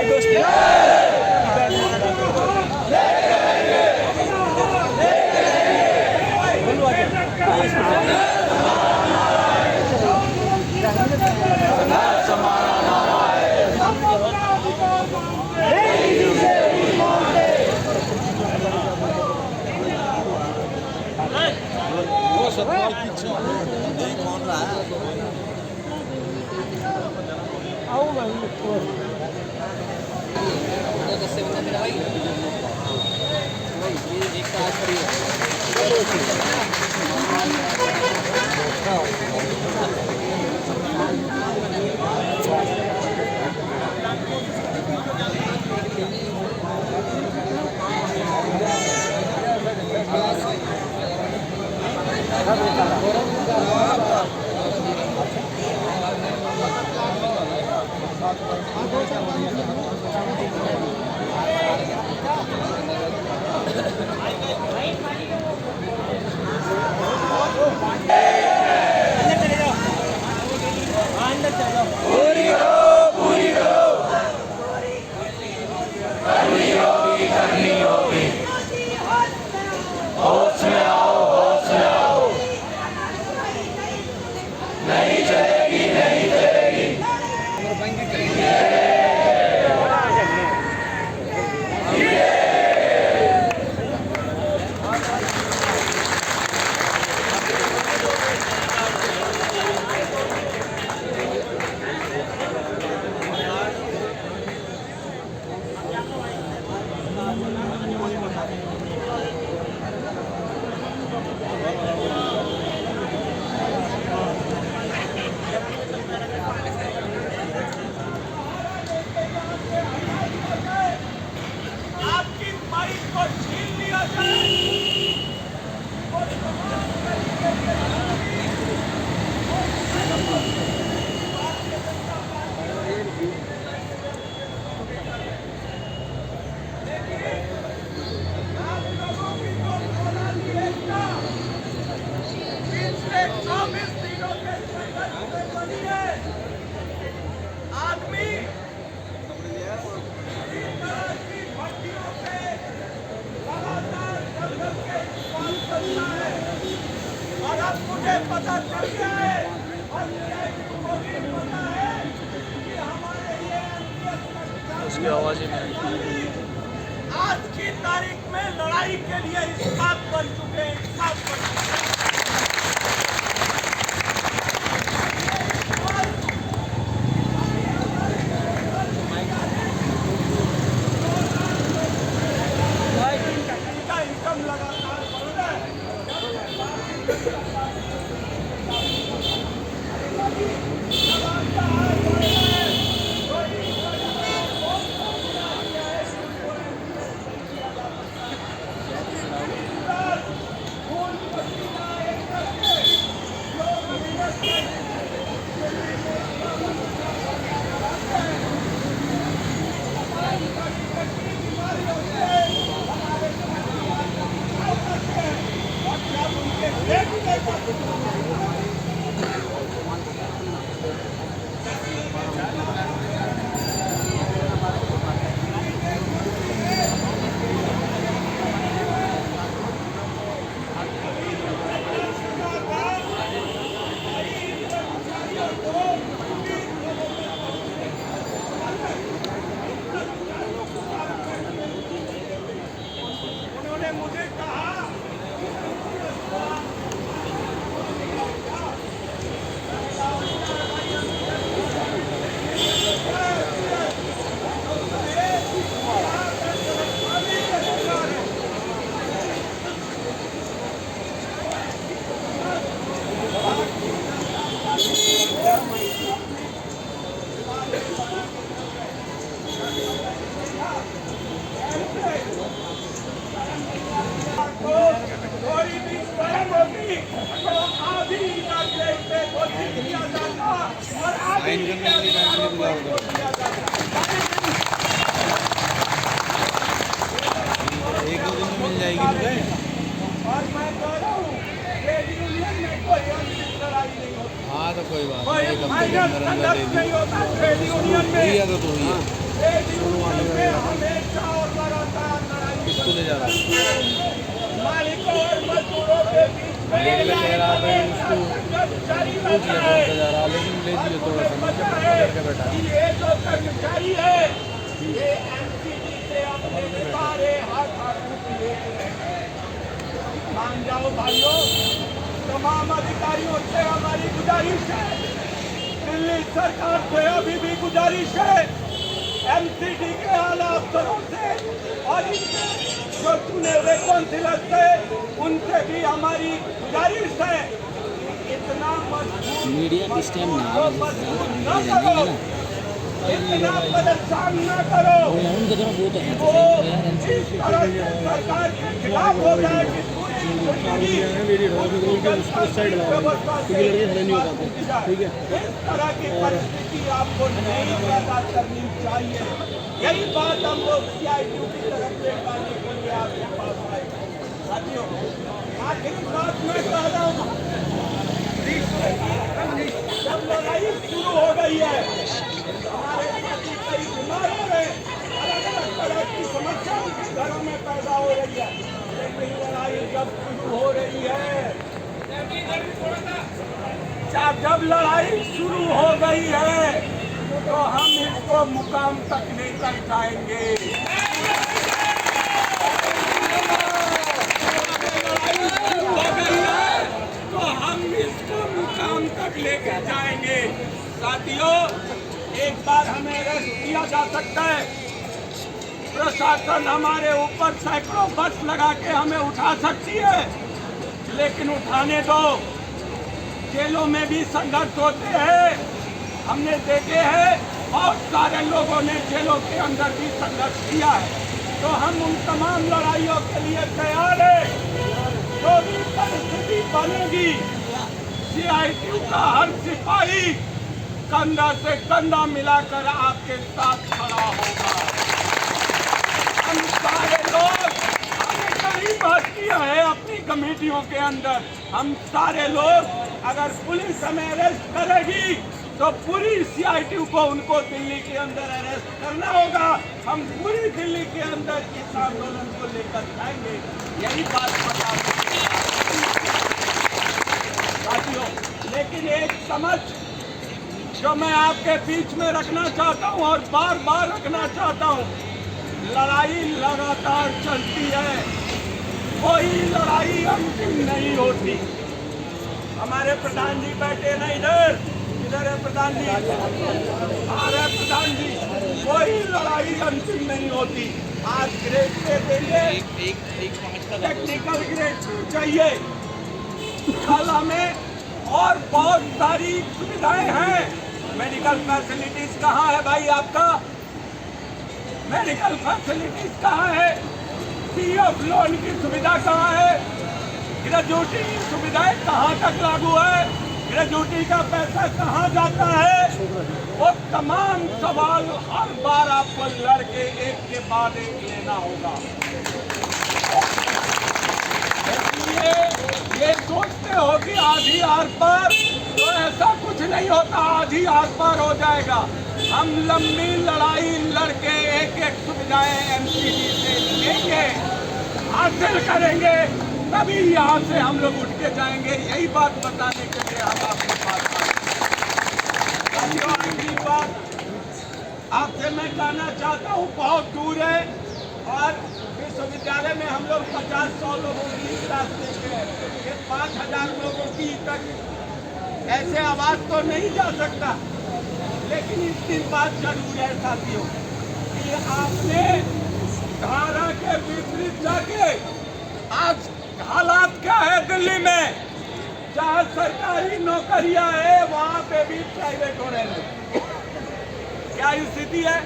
भाई दोस्ती मुझे पता चल गया है और पता है कि हमारे ये उसकी आवाज़ में आज की तारीख में लड़ाई के लिए इस बात बन चुके हैं, इस बात बन चुके हैं। हाँ तो कोई बात नहीं, एक हफ्ते के अंदर अंदर दे दी। तो में हमेशा और लगातार लड़ाई मालिकों और मजदूरों के बीच में ये जो कर्मचारी है ये एमसीडी से अपने सारे हाथ मान जाओ भाइयों। तमाम अधिकारियों से हमारी गुजारिश है, दिल्ली सरकार से अभी भी गुजारिश है, एमसीडी के आला अफसरों से और इनके जो चुने हुए काउंसिलर थे उनसे भी हमारी गुजारिश है, इतना मीडिया किस टाइम न करो, इतना परेशान न करो वो इस तरह से सरकार के खिलाफ हो जाए कि इस तरह की परिस्थिति आपको नहीं पैदा करनी चाहिए। यही बात हम लोग CITU की तरफ से करने के लिए आपके पास आए। साथियों, आखिरी बात मैं कह रहा हूँ, जब लड़ाई शुरू हो गई है, हमारे साथी कई बीमार हो रहे, अलग अलग तरह की समस्या उनके घरों में पैदा हो रही है, लेकिन लड़ाई जब शुरू हो रही है, जब लड़ाई शुरू हो गई है तो हम इसको मुकाम तक लेकर जाएंगे। लड़ाई शुरू हो गई है तो हम इसको मुकाम तक लेकर जाएंगे। साथियों, एक बार हमें अरेस्ट किया जा सकता है, प्रशासन हमारे ऊपर सैकड़ों बस लगा के हमें उठा सकती है, लेकिन उठाने दो। जेलों में भी संघर्ष होते हैं, हमने देखे हैं, बहुत सारे लोगों ने जेलों के अंदर भी संघर्ष किया है, तो हम उन तमाम लड़ाइयों के लिए तैयार हैं। जो भी परिस्थिति बनेगी, CITU का हर सिपाही कंधा से कंधा मिलाकर आपके साथ खड़ा होगा। हम सारे लोग, हमने कई बात किया है अपनी कमेटियों के अंदर, हम सारे लोग अगर पुलिस हमें अरेस्ट करेगी तो पूरी CITU को उनको दिल्ली के अंदर अरेस्ट करना होगा। हम पूरी दिल्ली के अंदर इस आंदोलन को लेकर जाएंगे, यही बात बता साथियों। लेकिन एक समझ जो मैं आपके बीच में रखना चाहता हूं और बार बार रखना चाहता हूं, लड़ाई लगातार चलती है, कोई लड़ाई अंतिम नहीं होती। हमारे प्रधान जी बैठे ना इधर, इधर है प्रधान जी, हमारे प्रधान जी, कोई लड़ाई अंतिम नहीं होती। आज ग्रेड पे देंगे, टेक्निकल ग्रेड चाहिए, कल हमें और बहुत सारी सुविधाएं हैं। मेडिकल फैसिलिटीज कहाँ है भाई आपका? मेडिकल फैसिलिटीज कहाँ है? PF लोन की सुविधा कहाँ है? ग्रेजुएटी की सुविधाएं कहाँ तक लागू है? ग्रेजुएटी का पैसा कहाँ जाता है? वो तमाम सवाल हर बार आपको लड़के एक के बाद एक लेना होगा। ये सोचते हो कि आधी आर पार, तो ऐसा कुछ नहीं होता, आधी आर पार हो जाएगा। हम लंबी लड़ाई लड़के एक एक सुविधाएं MCD से लेंगे, हासिल करेंगे, तभी यहाँ से हम लोग उठ के जाएंगे। यही बात बताने के लिए हम आपके पास बात आपसे मैं कहना चाहता हूँ, बहुत दूर है और विश्वविद्यालय में हम लोग 50-100 लोगों की क्लास देते हैं, ये 5000 लोगों की तक ऐसे आवाज तो नहीं जा सकता। लेकिन इसकी बात जरूर है साथियों कि आपने धारा के विपरीत जाके, आज हालात क्या है दिल्ली में, जहाँ सरकारी नौकरियां है वहाँ पे भी प्राइवेट हो रहे हैं। क्या स्थिति है?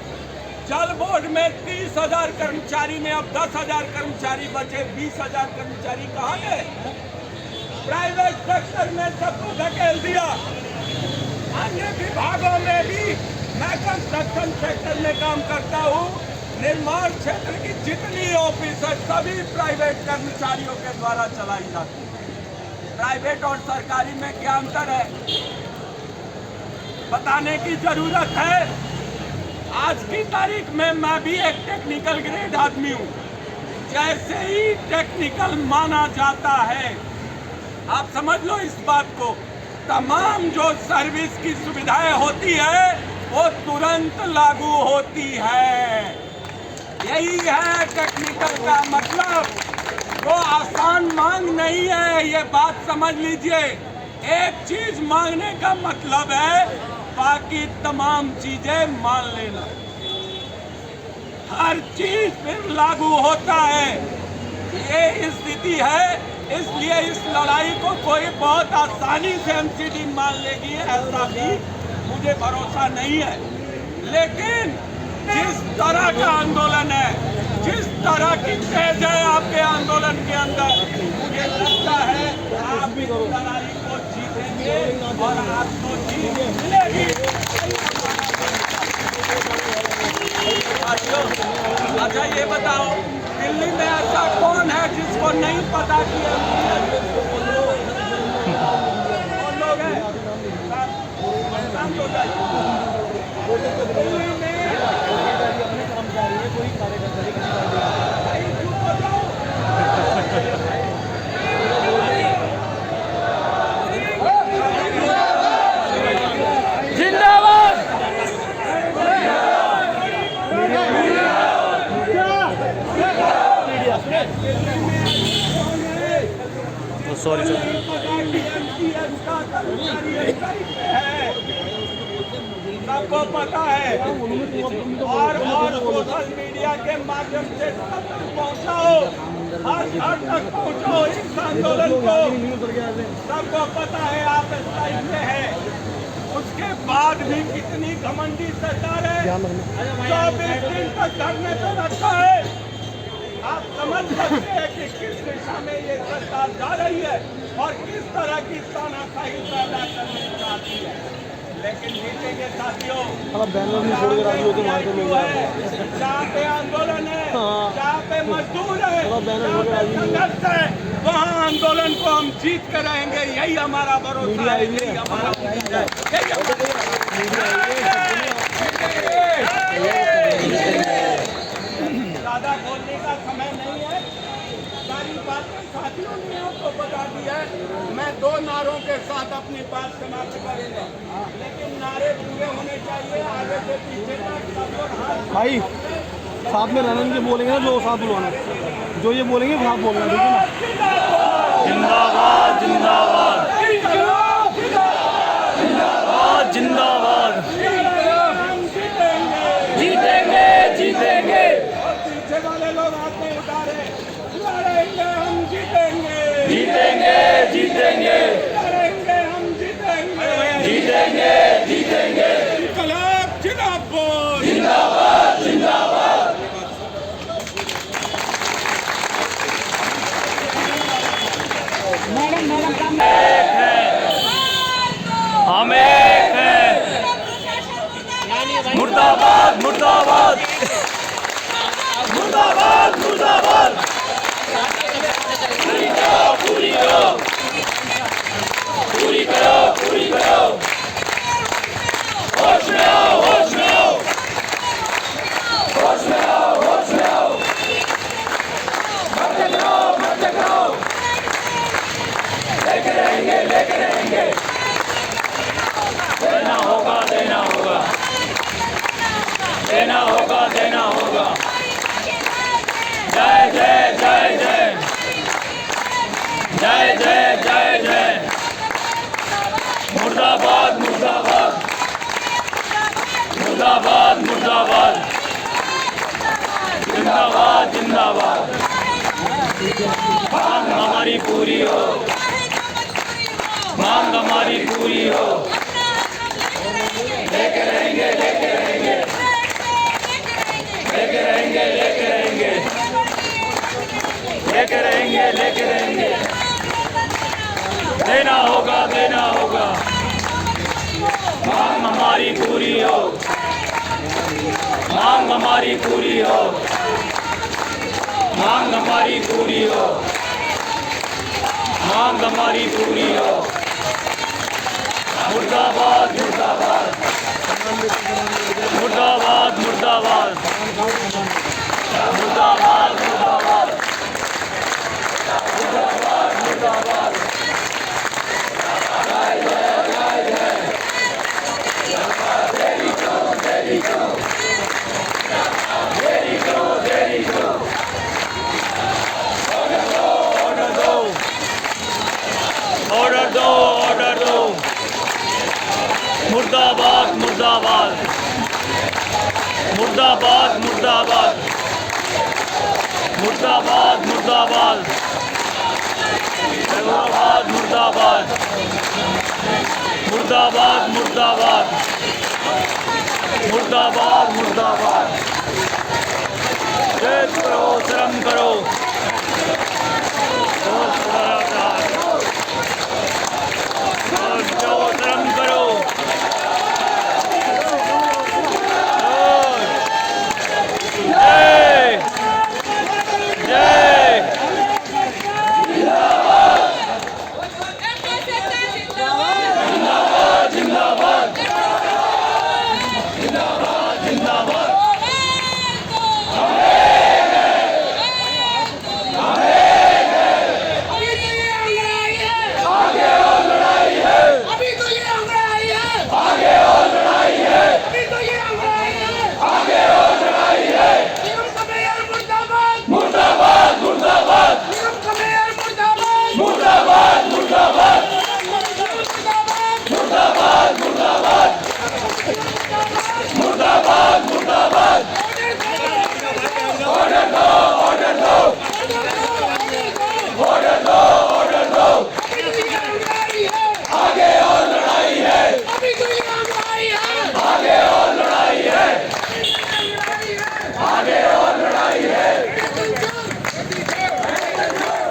जल बोर्ड में 30,000 कर्मचारी में अब 10,000 कर्मचारी बचे, 20,000 कर्मचारी कहाँ गए? प्राइवेट सेक्टर में सबको धकेल दिया। अन्य विभागों में भी, मैं कंस्ट्रक्शन सेक्टर में काम करता हूँ, निर्माण क्षेत्र की जितनी ऑफिस है सभी प्राइवेट कर्मचारियों के द्वारा चलाई जाती है। प्राइवेट और सरकारी में क्या अंतर है बताने की जरूरत है। आज की तारीख में मैं भी एक टेक्निकल ग्रेड आदमी हूँ। जैसे ही टेक्निकल माना जाता है, आप समझ लो इस बात को, तमाम जो सर्विस की सुविधाएं होती है वो तुरंत लागू होती है। यही है टेक्निकल का मतलब। वो आसान मांग नहीं है, ये बात समझ लीजिए। एक चीज मांगने का मतलब है बाकी तमाम चीजें मान लेना। हर चीज फिर लागू होता है। ये स्थिति है, इसलिए इस लड़ाई को कोई बहुत आसानी से एमसीडी मान लेगी, ऐसा भी मुझे भरोसा नहीं है। लेकिन जिस तरह का आंदोलन है, जिस तरह की तेज है आपके आंदोलन के अंदर, मुझे लगता है आप इस लड़ाई को जीतेंगे और आपको जीत मिलेगी। अच्छा ये बताओ, दिल्ली में ऐसा कौन है जिसको नहीं पता कि कौन लोग हैं? दिल्ली में सॉरी सर, सबको पता है। और सोशल मीडिया के माध्यम से सब तक पहुंचाओ, हर तक पहुंचाओ इस आंदोलन को। सबको पता है आप इस लाइन में हैं। उसके बाद भी कितनी घमंडी सरकार है, 24 दिन तक धरने पर रखा है। आप समझ सकते हैं कि किस दिशा में ये सरकार जा रही है और किस तरह की तानाशाही पैदा करने चाहती है। लेकिन जीतेंगे साथियों। जहाँ पे आंदोलन है, जहाँ पे मजदूर है, जहाँ पे संघर्ष है, वहाँ आंदोलन को हम जीत कर रहेंगे। यही हमारा भरोसा है, यही हमारा उम्मीद है, यही ज्यादा बोलने का समय नहीं है। सारी बातें साथियों ने आपको बता दी है। मैं 2 नारों के साथ अपनी बात समाप्त करूंगा, लेकिन नारे पूरे होने चाहिए, आगे से पीछे तक सब लोग हाथ। भाई साथ में रहने के बोलेंगे ना, जो साथ बुलवाना, जो ये बोलेंगे साथ बोलना, ठीक है ना? जिंदाबाद जिंदाबाद जिंदाबाद जिंदाबाद, जीतेंगे जीतेंगे। पीछे वाले लोग हाथ में उतारे, लड़ेंगे हम जीतेंगे, जीतेंगे जीतेंगे, लड़ेंगे हम जीतेंगे, जीतेंगे जीतेंगे। इनकलाब जिंदाबाद, जिंदाबाद जिंदाबाद। हम एक हैं, मुर्दाबाद मुर्दाबाद मुर्दाबाद मुर्दाबाद। पूरी करो पूरी करो पूरी करो पूरी करो। होश में आओ होश में आओ होश में आओ होश में आओ। मत करो मत करो, लेके रहेंगे लेके रहेंगे। देना होगा देना होगा देना होगा देना होगा। जय जय जय जय जय जय जय जय। मुर्दाबाद मुर्दाबाद मुर्दाबाद मुर्दाबाद, जिंदाबाद जिंदाबाद। मांग हमारी पूरी हो, मांग हमारी पूरी हो। लेके रहेंगे लेके रहेंगे लेके रहेंगे लेके रहेंगे लेके रहेंगे लेके रहेंगे। देना होगा देना होगा। मांग हमारी पूरी हो, मांग हमारी पूरी हो, मांग हमारी पूरी हो, मांग हमारी पूरी हो। मुर्दाबाद मुर्दाबाद मुर्दाबाद मुर्दाबाद मुर्दाबाद मुर्दाबाद मुर्दाबाद ऑर्डर दो ऑर्डर दो मुर्दाबाद मुर्दाबाद मुर्दाबाद मुर्दाबाद मुर्दाबाद मुर्दाबाद मुर्दाबाद मुर्दाबाद मुर्दाबाद मुर्दाबाद मुर्दाबाद मुर्दाबाद देश करो शर्म करो शर्म करो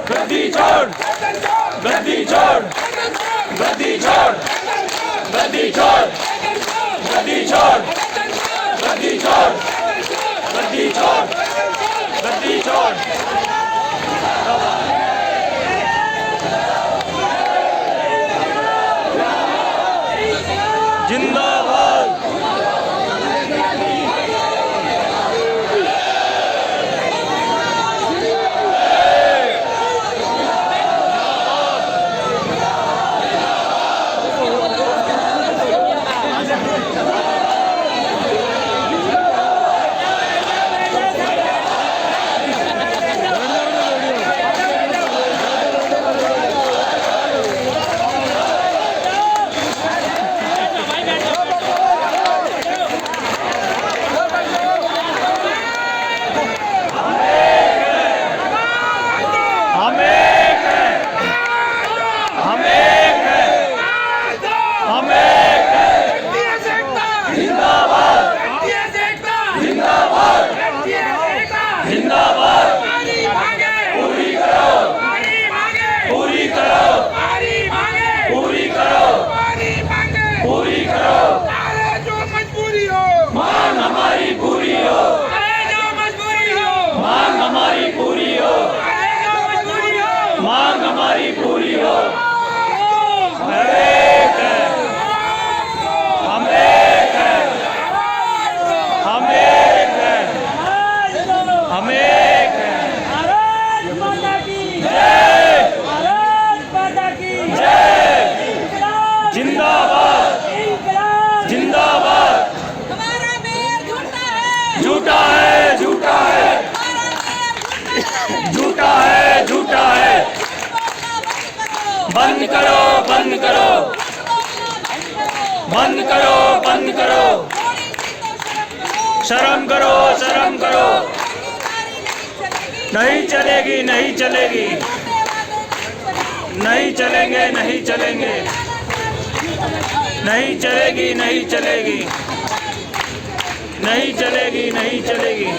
गद्दी छोड़ गद्दी छोड़ गद्दी छोड़ गद्दी छोड़ गद्दी छोड़ गद्दी छोड़ गद्दी छोड़ गद्दी छोड़ जिंदाबाद मांग हमारी पूरी हो, जो मजबूरी हो, मांग हमारी पूरी हो, जो मजबूरी हो, मांग हमारी पूरी हो। एक है, हम एक है, हम एक है, हम एक है। भारत माता की जय, भारत माता की जय, जिंदाबाद जिंदाबाद। झूठा है झूठा है झूठा है झूठा है। बंद करो बंद करो बंद करो बंद करो। शर्म करो शर्म करो। नहीं चलेगी नहीं चलेगी नहीं चलेंगे नहीं चलेंगे नहीं चलेगी नहीं चलेगी नहीं चलेगी नहीं चलेगी।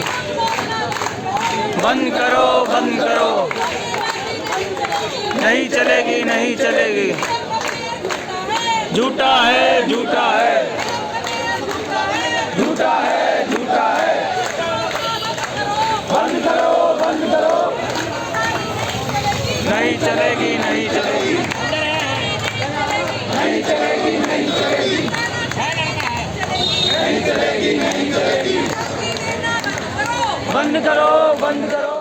बंद करो बंद करो। नहीं चलेगी नहीं चलेगी। झूठा है झूठा है झूठा है झूठा है। बंद करो बंद करो। नहीं चलेगी नहीं चलेगी नहीं चलेगी नहीं चलेगी। बंद करो, बंद करो।